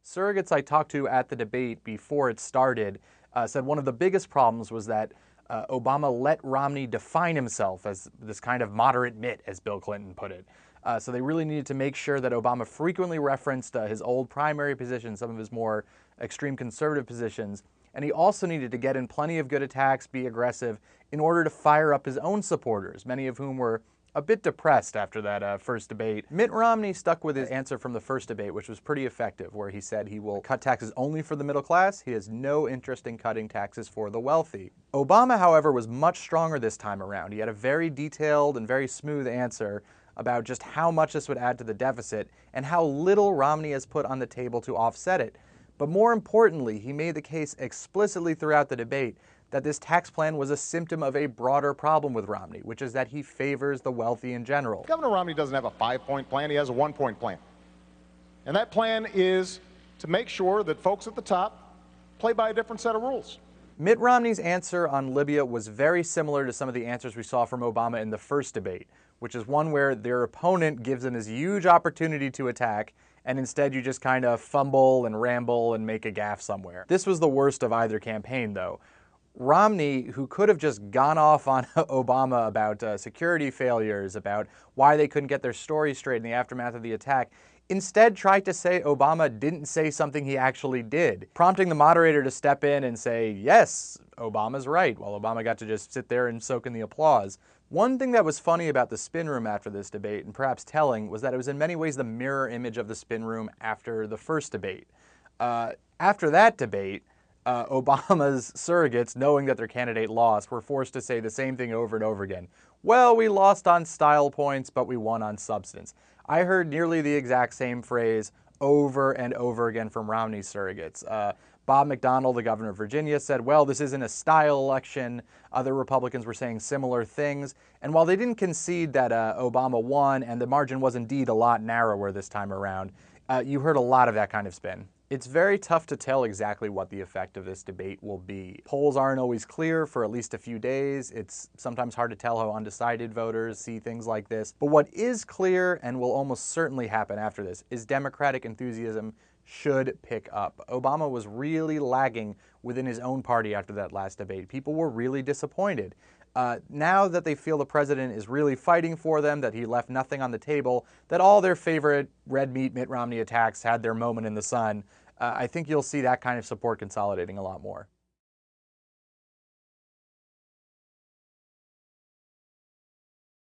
Surrogates I talked to at the debate before it started said one of the biggest problems was that Obama let Romney define himself as this kind of moderate mitt, as Bill Clinton put it. So they really needed to make sure that Obama frequently referenced his old primary position, some of his more extreme conservative positions, and he also needed to get in plenty of good attacks, be aggressive, in order to fire up his own supporters, many of whom were a bit depressed after that first debate. Mitt Romney stuck with his answer from the first debate, which was pretty effective, where he said he will cut taxes only for the middle class. He has no interest in cutting taxes for the wealthy. Obama, however, was much stronger this time around. He had a very detailed and very smooth answer about just how much this would add to the deficit and how little Romney has put on the table to offset it. But more importantly, he made the case explicitly throughout the debate that this tax plan was a symptom of a broader problem with Romney, which is that he favors the wealthy in general. Governor Romney doesn't have a 5-point plan, he has a 1-point plan. And that plan is to make sure that folks at the top play by a different set of rules. Mitt Romney's answer on Libya was very similar to some of the answers we saw from Obama in the first debate, which is one where their opponent gives them this huge opportunity to attack, and instead you just kind of fumble and ramble and make a gaffe somewhere. This was the worst of either campaign, though. Romney, who could have just gone off on Obama about security failures, about why they couldn't get their story straight in the aftermath of the attack, instead tried to say Obama didn't say something he actually did, prompting the moderator to step in and say, yes, Obama's right, while Obama got to just sit there and soak in the applause. One thing that was funny about the spin room after this debate, and perhaps telling, was that it was in many ways the mirror image of the spin room after the first debate. After that debate, Obama's surrogates, knowing that their candidate lost, were forced to say the same thing over and over again. Well, we lost on style points, but we won on substance. I heard nearly the exact same phrase over and over again from Romney's surrogates. Bob McDonnell, the governor of Virginia, said, well, this isn't a style election. Other Republicans were saying similar things. And while they didn't concede that Obama won, and the margin was indeed a lot narrower this time around, you heard a lot of that kind of spin. It's very tough to tell exactly what the effect of this debate will be. Polls aren't always clear for at least a few days. It's sometimes hard to tell how undecided voters see things like this. But what is clear, and will almost certainly happen after this, is Democratic enthusiasm should pick up. Obama was really lagging within his own party after that last debate. People were really disappointed. Now that they feel the president is really fighting for them, that he left nothing on the table, that all their favorite red meat Mitt Romney attacks had their moment in the sun, I think you'll see that kind of support consolidating a lot more.